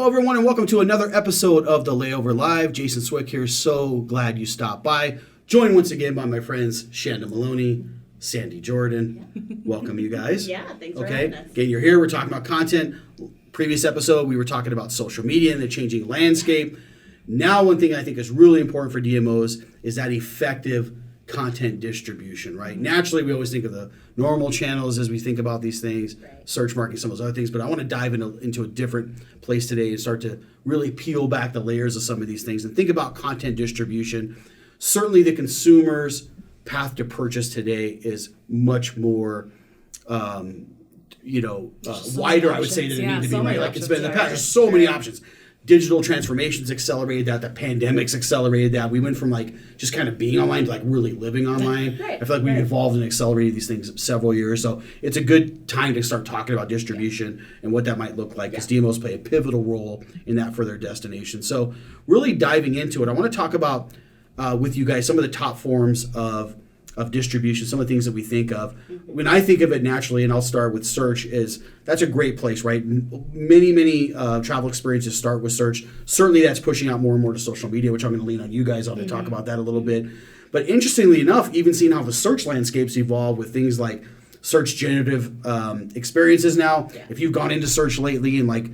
Hello, everyone, and welcome to another episode of the Layover Live. Jason Swick here. So glad you stopped by. Joined once again by my friends Shanda, Maloney, Sandee Jordan. Welcome, you guys. Yeah, thanks for having us. Again, you're here. We're talking about content. Previous episode, we were talking about social media and the changing landscape. Now, one thing I think is really important for DMOs is that effective content distribution, right? Naturally, we always think of the normal channels as we think about these things, search marketing, some of those other things, but I want to dive into a different place today and start to really peel back the layers of some of these things and think about content distribution. Certainly the consumer's path to purchase today is much more wider, I would say, than it need to be, right? Like it's been in the past. There's so many options. Digital transformations accelerated that. The pandemics accelerated that. We went from like just kind of being online to like really living online. I feel like we've evolved and accelerated these things several years. So it's a good time to start talking about distribution and what that might look like, because DMOs play a pivotal role in that for their destination. So really diving into it, I want to talk about with you guys some of the top forms of distribution, some of the things that we think of. When I think of it naturally, and I'll start with search, that's a great place, right? Many travel experiences start with search. Certainly that's pushing out more and more to social media, which I'm going to lean on you guys on to talk about that a little bit. But interestingly enough, even seeing how the search landscapes evolve with things like search generative experiences now. If you've gone into search lately and like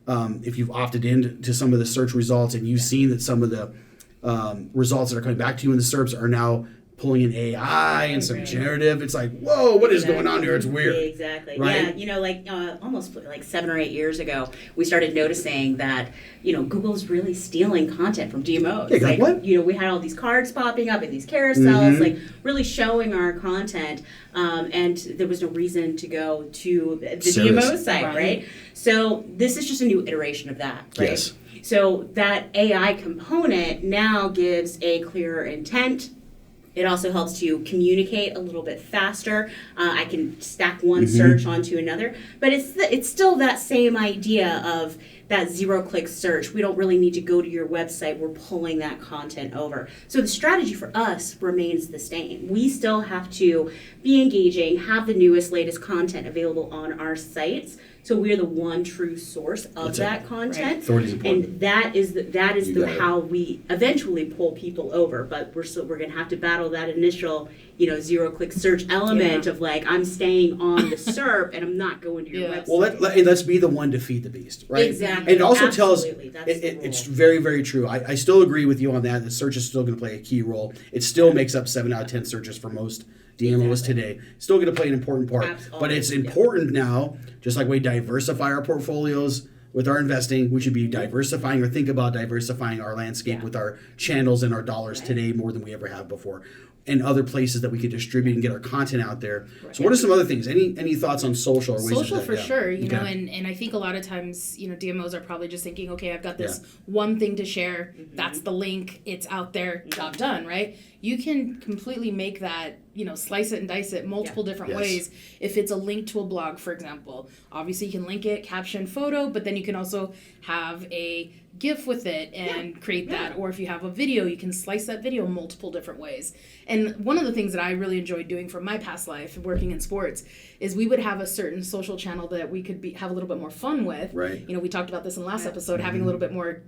if you've opted into some of the search results and you've seen that some of the results that are coming back to you in the SERPs are now pulling in AI and some generative, it's like, whoa, what is going on here? It's weird. Exactly. Right? Yeah, almost like 7 or 8 years ago, we started noticing that, Google's really stealing content from DMOs. Yeah, like what? We had all these cards popping up and these carousels, like really showing our content, and there was no reason to go to the DMO site, right? So this is just a new iteration of that, right? Yes. So that AI component now gives a clearer intent. It also helps to communicate a little bit faster. I can stack one search onto another, but it's still that same idea of that zero-click search. We don't really need to go to your website. We're pulling that content over. So the strategy for us remains the same. We still have to be engaging, have the newest, latest content available on our sites. So we're the one true source of that content, Authority's important. and that is how we eventually pull people over. But we're going to have to battle that initial, zero-click search element of like, I'm staying on the SERP and I'm not going to your website. Well, let's be the one to feed the beast, right? Exactly. And it also tells That's it's very, very true. I still agree with you on that. The search is still going to play a key role. It still makes up 7 out of 10 searches for most DMOs today. Still going to play an important part. Absolutely. But it's important now, just like we diversify our portfolios with our investing, we should be diversifying or think about diversifying our landscape with our channels and our dollars today more than we ever have before. And other places that we could distribute and get our content out there. So what are some other things? Any thoughts on social? Or ways social of that? For sure, and I think a lot of times, DMOs are probably just thinking, okay, I've got this one thing to share. That's the link. It's out there. Job done, right? You can completely make that, slice it and dice it multiple different ways. If it's a link to a blog, for example, obviously you can link it, caption, photo, but then you can also have a GIF with it and create that. Or if you have a video, you can slice that video multiple different ways. And one of the things that I really enjoyed doing from my past life, working in sports, is we would have a certain social channel that we could have a little bit more fun with. Right. We talked about this in the last episode, having a little bit more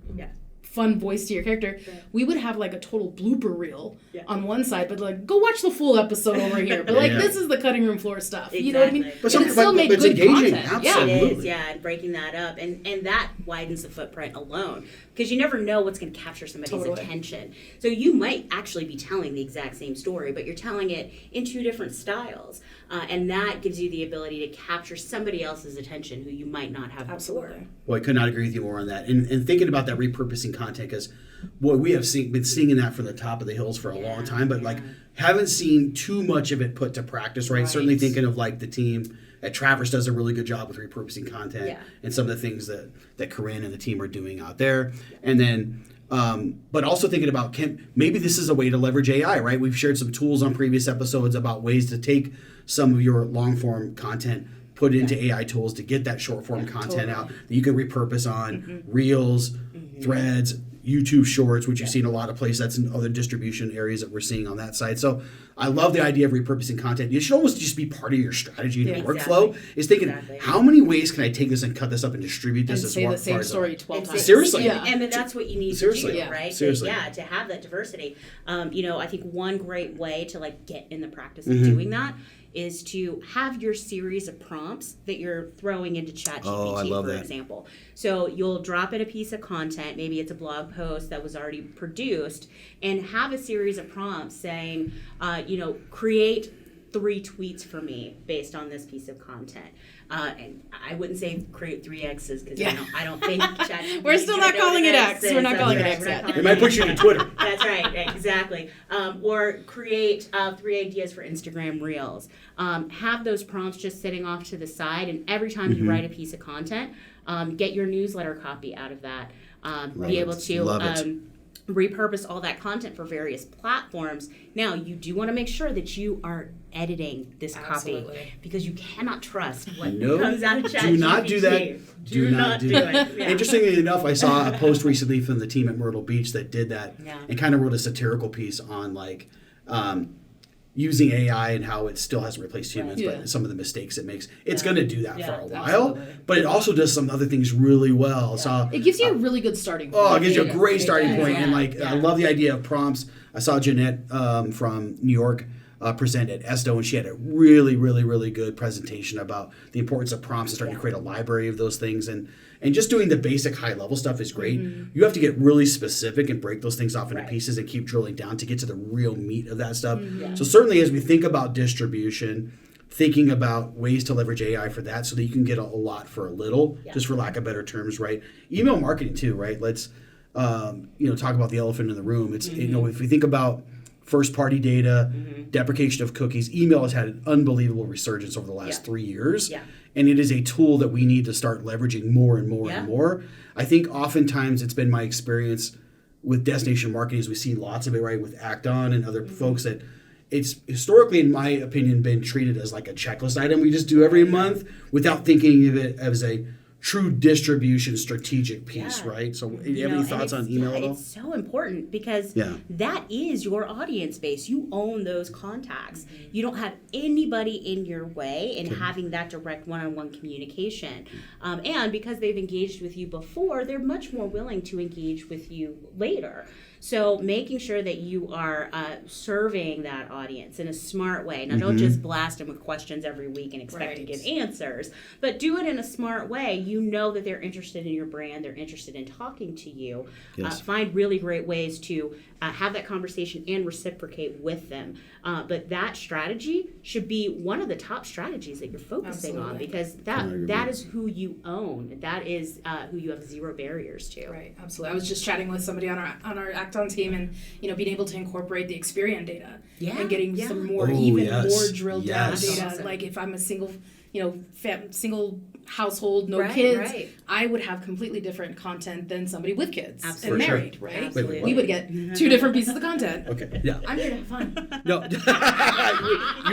fun voice to your character. We would have like a total blooper reel on one side, but like, go watch the full episode over here. But like, this is the cutting room floor stuff. Exactly. You know what I mean? But it still made good engaging. content. Absolutely. And breaking that up. And that widens the footprint alone. Because you never know what's going to capture somebody's attention. So you might actually be telling the exact same story, but you're telling it in 2 different styles. And that gives you the ability to capture somebody else's attention who you might not have before. Well, I could not agree with you more on that. And thinking about that repurposing content, because we have been seeing that from the top of the hills for a long time, but like haven't seen too much of it put to practice, right? Certainly thinking of like the team at Traverse does a really good job with repurposing content and some of the things that Corinne and the team are doing out there. And then but also thinking about maybe this is a way to leverage AI, right? We've shared some tools on previous episodes about ways to take some of your long form content, put it into AI tools to get that short form content out that you can repurpose on reels, threads, YouTube Shorts, which you see in a lot of places. That's in other distribution areas that we're seeing on that side. So I love the idea of repurposing content. You should almost just be part of your strategy and workflow. Is thinking, how many ways can I take this and cut this up and distribute this and as say the same story 12 times. Seriously. And that's what you need to do, right? Seriously. To have that diversity. I think one great way to like get in the practice of doing that is to have your series of prompts that you're throwing into ChatGPT, for example. So you'll drop in a piece of content, maybe it's a blog post that was already produced, and have a series of prompts saying, create 3 tweets for me based on this piece of content. And I wouldn't say create 3 X's because I don't think ChatGPT. We're still not calling it X. We're not calling it X yet. It might push you to Twitter. That's right, exactly. Or create 3 ideas for Instagram Reels. Have those prompts just sitting off to the side, and every time you write a piece of content, get your newsletter copy out of that. Be able to repurpose all that content for various platforms. Now, you do want to make sure that you are editing this copy because you cannot trust what comes out of ChatGPT. Do not do that. Do not do it. Yeah. Interestingly enough, I saw a post recently from the team at Myrtle Beach that did that and kind of wrote a satirical piece on like using AI and how it still hasn't replaced humans, but some of the mistakes it makes. It's going to do that for a while, but it also does some other things really well. Yeah. So it gives you a really good starting point. Oh, it gives you a great starting point. And I love the idea of prompts. I saw Jeanette from New York present at Esto, and she had a really, really, really good presentation about the importance of prompts and starting to create a library of those things. And just doing the basic high-level stuff is great. You have to get really specific and break those things off into pieces and keep drilling down to get to the real meat of that stuff. So certainly as we think about distribution, thinking about ways to leverage AI for that so that you can get a lot for a little, just for lack of better terms, right? Email marketing too, right? Let's talk about the elephant in the room. It's if we think about first-party data, deprecation of cookies, email has had an unbelievable resurgence over the last 3 years. And it is a tool that we need to start leveraging more and more and more. I think oftentimes it's been my experience with destination marketing is we see lots of it, right, with Acton and other folks that it's historically, in my opinion, been treated as like a checklist item we just do every month without thinking of it as a true distribution strategic piece, right? So you have any thoughts on email at all? It's so important because that is your audience base. You own those contacts. You don't have anybody in your way in having that direct one-on-one communication. And because they've engaged with you before, they're much more willing to engage with you later. So making sure that you are serving that audience in a smart way. Now, don't just blast them with questions every week and expect to get answers, but do it in a smart way. You know that they're interested in your brand. They're interested in talking to you. Find really great ways to have that conversation and reciprocate with them. But that strategy should be one of the top strategies that you're focusing on because that is who you own. That is who you have zero barriers to. Right, absolutely. I was just chatting with somebody on our Acton team and being able to incorporate the Experian data and getting some more more drilled down data. Awesome. Like if I'm a single single household, no kids, I would have completely different content than somebody with kids and married, right? Absolutely. We would get 2 different pieces of content. Okay, yeah. I'm here to have fun. No,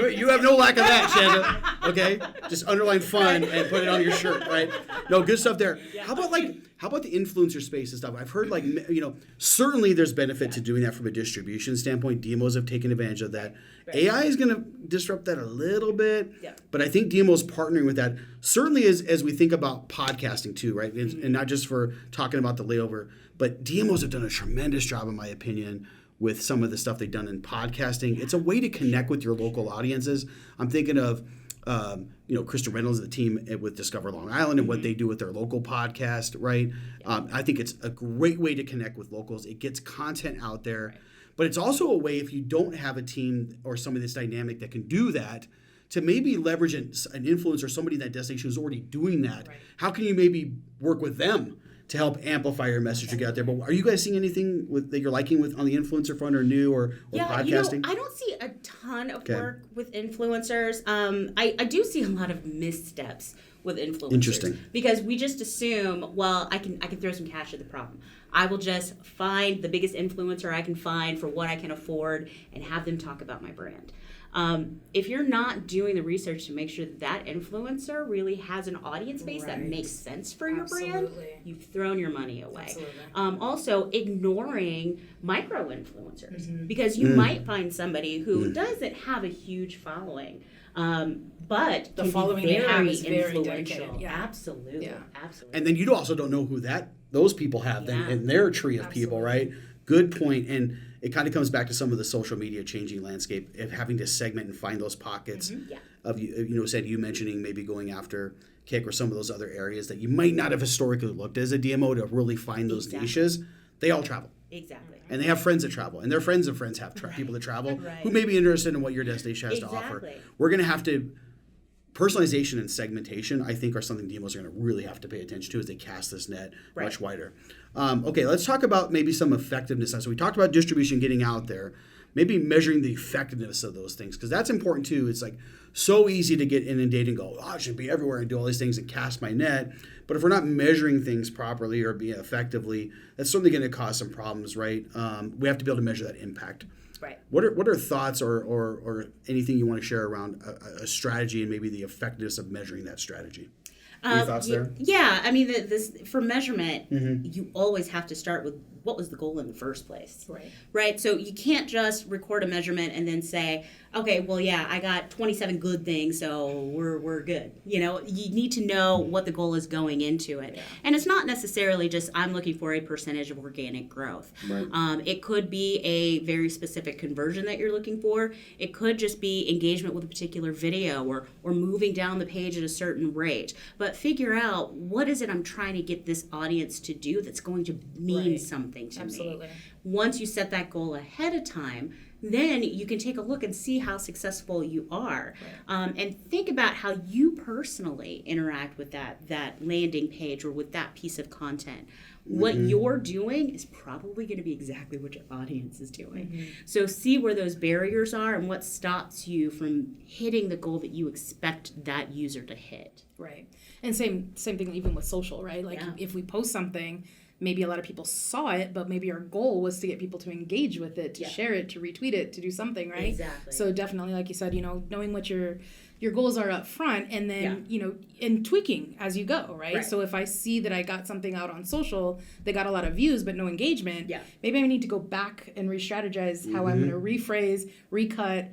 you have no lack of that, Shanda. Okay, just underline fun and put it on your shirt, right? No, good stuff there. How about the influencer space and stuff? I've heard certainly there's benefit to doing that from a distribution standpoint. DMOs have taken advantage of that. AI is going to disrupt that a little bit, but I think DMOs partnering with that certainly as we think about podcasting too, right? And not just for talking about the layover, but DMOs have done a tremendous job, in my opinion, with some of the stuff they've done in podcasting. It's a way to connect with your local audiences. I'm thinking of Krista Reynolds, the team with Discover Long Island and what they do with their local podcast, right? I think it's a great way to connect with locals. It gets content out there, but it's also a way if you don't have a team or somebody that's dynamic that can do that, to maybe leverage an influencer, somebody in that destination who's already doing that. Right. How can you maybe work with them to help amplify your message to get out there? But are you guys seeing anything that you're liking with on the influencer front or new or podcasting? I don't see a ton of work with influencers. I do see a lot of missteps with influencers. Interesting. Because we just assume, well, I can throw some cash at the problem. I will just find the biggest influencer I can find for what I can afford and have them talk about my brand. If you're not doing the research to make sure that influencer really has an audience base that makes sense for your brand, you've thrown your money away. Also, ignoring micro influencers, because you might find somebody who doesn't have a huge following, but the following they have is very influential. Yeah. Absolutely. And then you also don't know who those people have then in their tree of people, right? Good point. And it kind of comes back to some of the social media changing landscape of having to segment and find those pockets of, you mentioning maybe going after Kik or some of those other areas that you might not have historically looked as a DMO to really find those niches. They all travel. Exactly. And they have friends that travel. And their friends of friends have people that travel who may be interested in what your destination has to offer. We're going to have to... Personalization and segmentation, I think, are something DMOs are going to really have to pay attention to as they cast this net much wider. Okay, let's talk about maybe some effectiveness. So we talked about distribution getting out there, maybe measuring the effectiveness of those things, because that's important too. It's like so easy to get inundated and go, I should be everywhere and do all these things and cast my net. But if we're not measuring things properly or being effectively, that's certainly going to cause some problems, right? We have to be able to measure that impact. Right. What are thoughts or anything you want to share around a strategy and maybe the effectiveness of measuring that strategy? Any thoughts there? Yeah, I mean, for measurement, you always have to start with what was the goal in the first place. Right? So you can't just record a measurement and then say, okay, well, yeah, I got 27 good things, so we're good. You need to know what the goal is going into it. Yeah. And it's not necessarily just I'm looking for a percentage of organic growth. Right. It could be a very specific conversion that you're looking for. It could just be engagement with a particular video or moving down the page at a certain rate. But figure out what is it I'm trying to get this audience to do that's going to mean something to me. Once you set that goal ahead of time, then you can take a look and see how successful you are. And think about how you personally interact with that landing page or with that piece of content. What you're doing is probably going to be exactly what your audience is doing. So see where those barriers are and what stops you from hitting the goal that you expect that user to hit. Right. And same thing even with social, right? Like if we post something, maybe a lot of people saw it, but maybe our goal was to get people to engage with it, to share it, to retweet it, to do something, right? Exactly. So definitely, like you said, knowing what your goals are up front, and then, and tweaking as you go, right? So if I see that I got something out on social that got a lot of views but no engagement, maybe I need to go back and re-strategize how I'm going to rephrase, recut,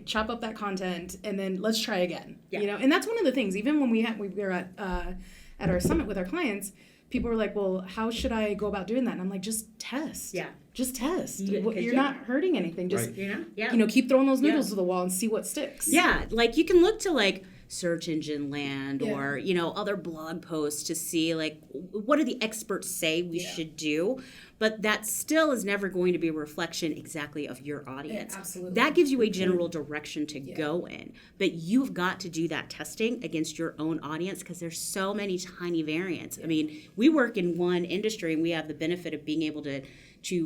chop up that content, and then let's try again. And that's one of the things, even when we were at our summit with our clients, people were like, well, how should I go about doing that? And I'm like, just test. Just test. You're not hurting anything. Just, keep throwing those noodles to the wall and see what sticks. Yeah, like you can look to search engine land or, other blog posts to see what do the experts say we should do. But that still is never going to be a reflection exactly of your audience. Absolutely. That gives you a general direction to go in. But you've got to do that testing against your own audience because there's so many tiny variants. I mean, we work in one industry and we have the benefit of being able to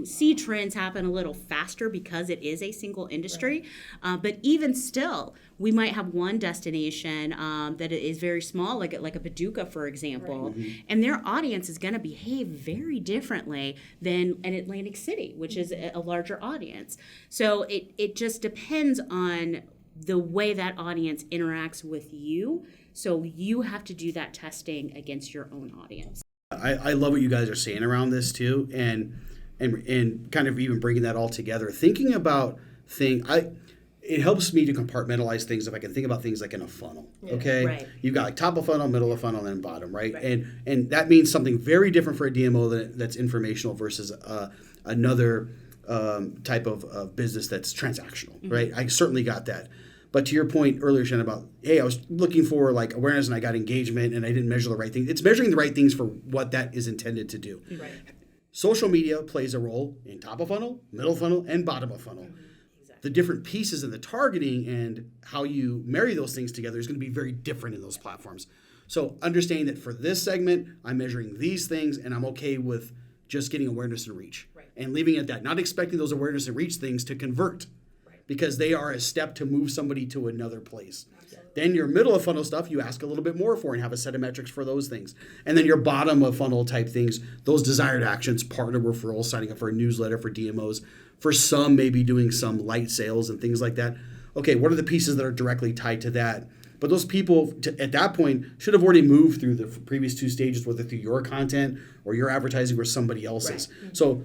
see trends happen a little faster because it is a single industry. But even still, we might have one destination that is very small, like a Paducah, for example, and their audience is going to behave very differently than an Atlantic City, which is a larger audience. So it just depends on the way that audience interacts with you. So you have to do that testing against your own audience. I love what you guys are saying around this too, and kind of even bringing that all together. Thinking about it helps me to compartmentalize things if I can think about things like in a funnel. Okay, right. You've got top of funnel, middle of funnel, and bottom, right? And that means something very different for a DMO that's informational versus another type of business that's transactional, right? I certainly got that. But to your point earlier, Shanda, about, hey, I was looking for awareness and I got engagement and I didn't measure the right thing. It's measuring the right things for what that is intended to do. Right. Social media plays a role in top of funnel, middle funnel, and bottom of funnel. Exactly. The different pieces in the targeting and how you marry those things together is going to be very different in those platforms. So understanding that for this segment, I'm measuring these things and I'm okay with just getting awareness and reach. Right. And leaving it at that, not expecting those awareness and reach things to convert. Because they are a step to move somebody to another place. Absolutely. Then your middle of funnel stuff, you ask a little bit more for and have a set of metrics for those things. And then your bottom of funnel type things, those desired actions, partner referrals, signing up for a newsletter, for DMOs, for some maybe doing some light sales and things like that. Okay, what are the pieces that are directly tied to that? But those people at that point should have already moved through the previous 2 stages, whether through your content or your advertising or somebody else's. Right. Mm-hmm. So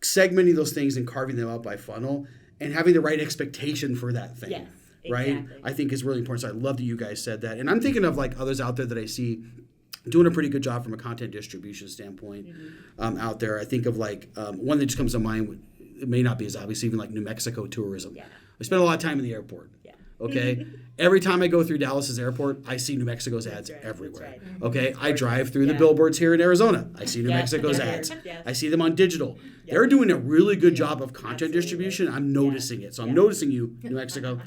segmenting those things and carving them out by funnel and having the right expectation for that thing. Yes. Right? Exactly. I think is really important. So I love that you guys said that. And I'm thinking of like others out there that I see doing a pretty good job from a content distribution standpoint out there. I think of like one that just comes to mind. It may not be as obvious, even like New Mexico tourism. Yeah. I spend a lot of time in the airport. Yeah. Okay. Every time I go through Dallas's airport, I see New Mexico's ads everywhere. Right. Okay. I drive through the billboards here in Arizona. I see New Mexico's ads. I see them on digital. They're doing a really good job of content distribution. I'm noticing it. So I'm noticing you, New Mexico.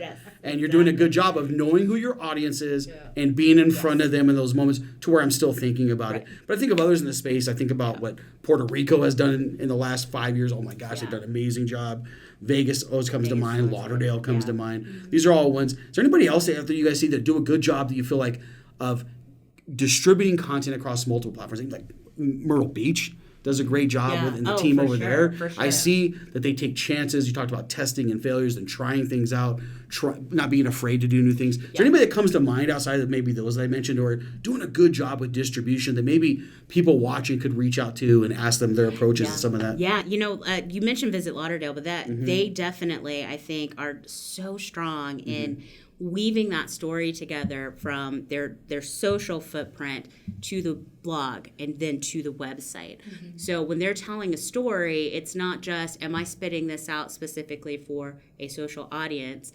And you're doing a good job of knowing who your audience is and being in front of them in those moments to where I'm still thinking about it. But I think of others in the space. I think about what Puerto Rico has done in the last 5 years. Oh my gosh, they've done an amazing job. Vegas always comes to mind. Lauderdale comes to mind. These are all ones. Is there anybody else out there you guys see that do a good job that you feel like of distributing content across multiple platforms? Like Myrtle Beach does a great job with, and the team over there. Sure. I see that they take chances. You talked about testing and failures and trying things out, not being afraid to do new things. Is there anybody that comes to mind outside of maybe those that I mentioned, or doing a good job with distribution that maybe people watching could reach out to and ask them their approaches and some of that? Yeah, you mentioned Visit Lauderdale, but that they definitely, I think, are so strong in weaving that story together from their social footprint to the blog and then to the website. So when they're telling a story, it's not just, am I spitting this out specifically for a social audience?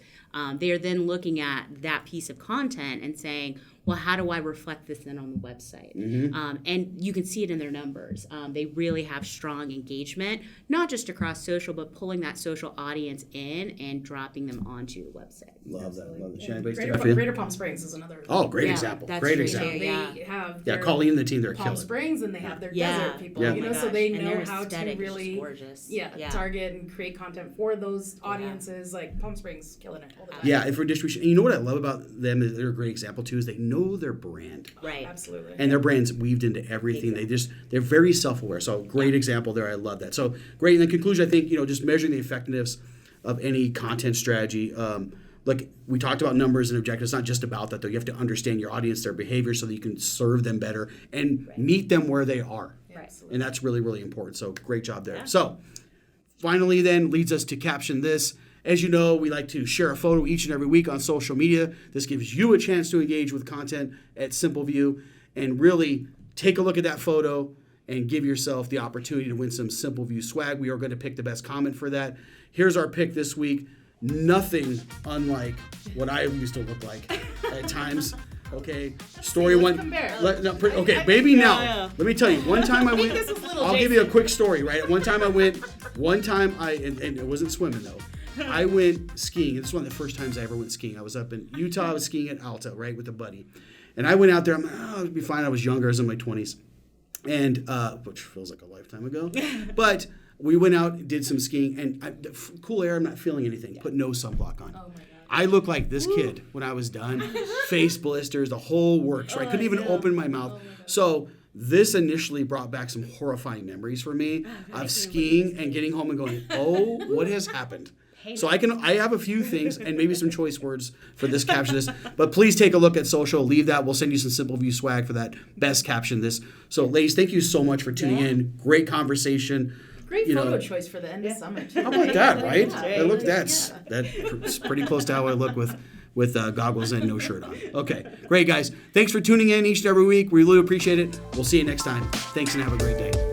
They are then looking at that piece of content and saying, well, how do I reflect this then on the website? And you can see it in their numbers. They really have strong engagement, not just across social, but pulling that social audience in and dropping them onto the website. Love that. Love that. Shanda, Greater Palm Springs is another. Oh, great example. Great example. They have Colleen and the team, they're Palm killer. Springs, and they have their desert people. So they know how to really target and create content for those audiences. Like Palm Springs, killing it all the time. Yeah, and for distribution. And you know what I love about them? They're a great example too. Is they know their brand. Right. Absolutely. And their brand's weaved into everything. They're very self-aware. So great example there. I love that. So great. In the conclusion, I think, just measuring the effectiveness of any content strategy. Like we talked about numbers and objectives. It's not just about that though. You have to understand your audience, their behavior, so that you can serve them better and meet them where they are. Right. And that's really, really important. So great job there. Yeah. So finally then leads us to caption this. As you know, we like to share a photo each and every week on social media. This gives you a chance to engage with content at SimpleView and really take a look at that photo and give yourself the opportunity to win some SimpleView swag. We are going to pick the best comment for that. Here's our pick this week. Nothing unlike what I used to look like at times. Okay, story one. Maybe now. Let me tell you. One time I went. I'll give you a quick story. Right. One time and it wasn't swimming though. I went skiing. This is one of the first times I ever went skiing. I was up in Utah. I was skiing at Alta, right, with a buddy. And I went out there. I'm like, it'll be fine. I was younger. I was in my 20s. And, which feels like a lifetime ago. But we went out, did some skiing. And cool air, I'm not feeling anything. Put no sunblock on. Oh, my God. I look like this kid when I was done. Face blisters, the whole works, right? Couldn't even open my mouth. So this initially brought back some horrifying memories for me of skiing and getting home and going, oh, what has happened? So I have a few things and maybe some choice words for this caption this, but please take a look at social. Leave that. We'll send you some SimpleView swag for that best caption this. So ladies, thank you so much for tuning in. Great conversation. Great photo choice for the end of summer too. How about that, right? That's pretty close to how I look with goggles and no shirt on. Okay, great guys. Thanks for tuning in each and every week. We really appreciate it. We'll see you next time. Thanks and have a great day.